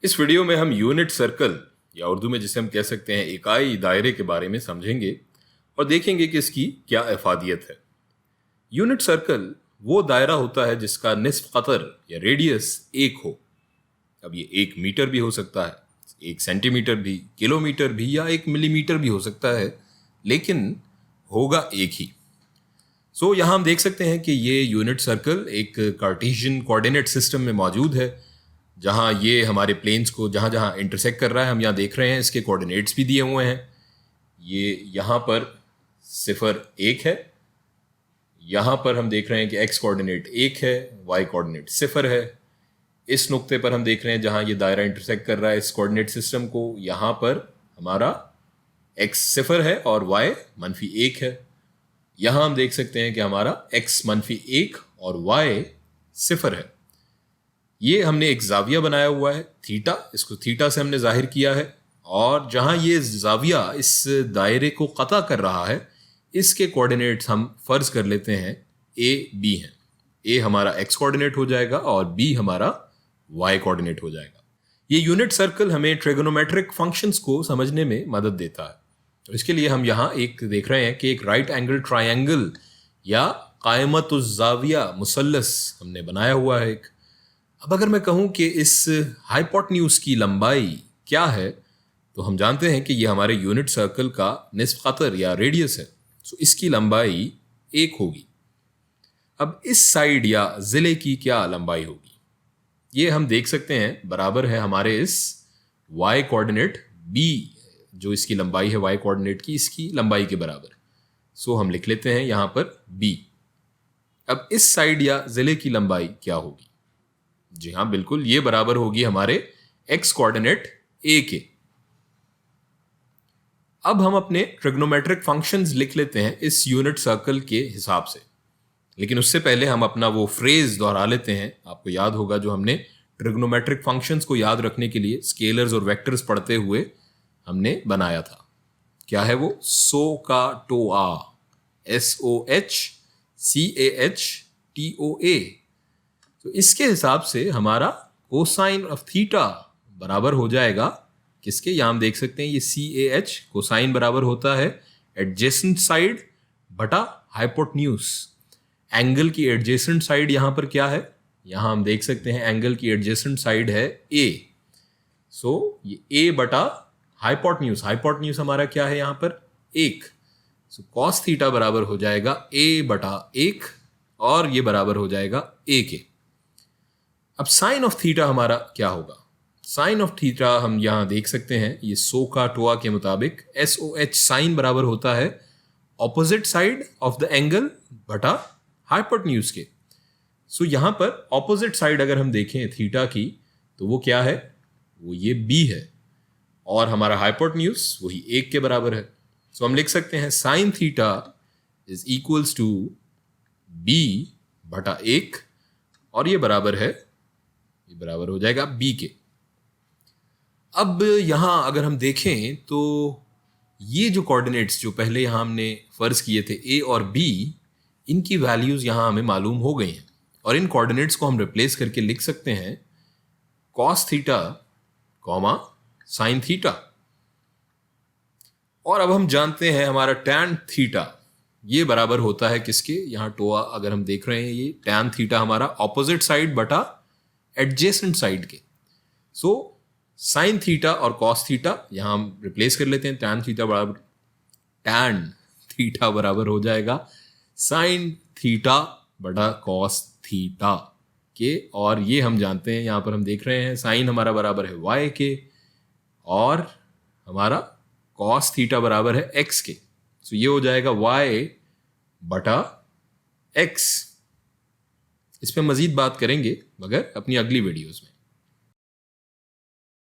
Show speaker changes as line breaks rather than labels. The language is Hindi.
इस वीडियो में हम यूनिट सर्कल या उर्दू में जिसे हम कह सकते हैं इकाई दायरे के बारे में समझेंगे और देखेंगे कि इसकी क्या इफादियत है। यूनिट सर्कल वो दायरा होता है जिसका निस्फ कतर या रेडियस एक हो। अब ये 1 मीटर भी हो सकता है, 1 सेंटीमीटर भी, किलोमीटर भी या 1 मिलीमीटर भी हो सकता है, लेकिन होगा एक ही। यहाँ हम देख सकते हैं कि ये यूनिट सर्कल एक कार्टेशियन कोऑर्डिनेट सिस्टम में मौजूद है, जहाँ ये हमारे प्लेन्स को जहाँ जहाँ इंटरसेक्ट कर रहा है हम यहाँ देख रहे हैं। इसके कोऑर्डिनेट्स भी दिए हुए हैं। ये यहाँ पर 0 1 है, यहाँ पर हम देख रहे हैं कि x कोऑर्डिनेट 1 है, y कोऑर्डिनेट 0 है। इस नुक्ते पर हम देख रहे हैं जहाँ ये दायरा इंटरसेक्ट कर रहा है इस कोऑर्डिनेट सिस्टम को, यहाँ पर हमारा x 0 है और y -1 है। यहाँ हम देख सकते हैं कि हमारा x -1 और y 0 है। ये हमने एक जाविया बनाया हुआ है थीटा, इसको थीटा से हमने जाहिर किया है। और जहाँ ये जाविया इस दायरे को कता कर रहा है, इसके कोऑर्डिनेट्स हम फर्ज कर लेते हैं a b हैं। a हमारा x कोऑर्डिनेट हो जाएगा और b हमारा y कोऑर्डिनेट हो जाएगा। ये यूनिट सर्कल हमें ट्रिगोनोमेट्रिक फंक्शंस को समझने में मदद देता है। तो इसके लिए हम यहाँ एक देख रहे हैं कि एक राइट एंगल ट्रायंगल या कायमतुज़्ज़ाविया मुसल्लस हमने बनाया हुआ है एक। अब अगर मैं कहूँ कि इस हाइपोटेन्यूज की लंबाई क्या है, तो हम जानते हैं कि ये हमारे यूनिट सर्कल का निस्फ कतर या रेडियस है। इसकी लंबाई 1 होगी। अब इस साइड या ज़िले की क्या लंबाई होगी, ये हम देख सकते हैं बराबर है हमारे इस y कोऑर्डिनेट b, जो इसकी लंबाई है y कोऑर्डिनेट की, इसकी लंबाई के बराबर। हम लिख लेते हैं यहाँ पर b। अब इस साइड या ज़िले की लंबाई क्या होगी? जी हाँ, बिल्कुल, ये बराबर होगी हमारे x कोऑर्डिनेट a के। अब हम अपने ट्रिग्नोमेट्रिक फंक्शंस लिख लेते हैं इस यूनिट सर्कल के हिसाब से, लेकिन उससे पहले हम अपना वो फ्रेज दोहरा लेते हैं। आपको याद होगा जो हमने ट्रिग्नोमेट्रिक फंक्शंस को याद रखने के लिए स्केलर्स और वेक्टर्स पढ़ते हुए हमने बनाया था। क्या है वो? सो का टो आ, SOHCAHTOA। तो इसके हिसाब से हमारा कोसाइन ऑफ थीटा बराबर हो जाएगा किसके? यहाँ हम देख सकते हैं ये CAH कोसाइन बराबर होता है एडजेसेंट साइड बटा हाइपोटेन्यूज। एंगल की एडजेसेंट साइड यहाँ पर क्या है? यहाँ हम देख सकते हैं एंगल की एडजेसेंट साइड है A। ये A बटा हाइपोटेन्यूज, हाइपोटेन्यूज हमारा क्या है यहाँ पर? 1। कॉस थीटा बराबर हो जाएगा A बटा 1 और ये बराबर हो जाएगा A के। अब साइन ऑफ थीटा हमारा क्या होगा? साइन ऑफ थीटा हम यहाँ देख सकते हैं ये सो का टोआ के मुताबिक SOH साइन बराबर होता है opposite side of the angle बटा हाइपोटेन्यूज के। यहाँ पर ऑपोजिट साइड अगर हम देखें थीटा की, तो वो क्या है? वो ये B है और हमारा हाइपोटेन्यूज वही 1 के बराबर है। हम लिख सकते हैं sine theta is equals to B बटा 1 और ये बराबर है, ये बराबर हो जाएगा B के। अब यहाँ अगर हम देखें तो ये जो कोऑर्डिनेट्स जो पहले यहाँ हमने फर्ज किए थे A और B, इनकी वैल्यूज यहाँ हमें मालूम हो गई हैं और इन कोऑर्डिनेट्स को हम रिप्लेस करके लिख सकते हैं cos theta comma sine theta. और अब हम जानते हैं हमारा टैन थीटा ये बराबर होता है किसके? यहाँ टोआ अगर हम देख रहे हैं ये टैन थीटा हमारा ऑपोजिट साइड बटा एडजेसेंट साइड के। साइन थीटा और कॉस थीटा यहाँ हम रिप्लेस कर लेते हैं। टैन थीटा बराबर हो जाएगा साइन थीटा बटा कॉस थीटा के। और ये हम जानते हैं, यहाँ पर हम देख रहे हैं साइन हमारा बराबर है y के और हमारा कॉस थीटा बराबर है x के। ये हो जाएगा y बटा x। इस पर मजीद बात करेंगे मगर अपनी अगली वीडियोस में।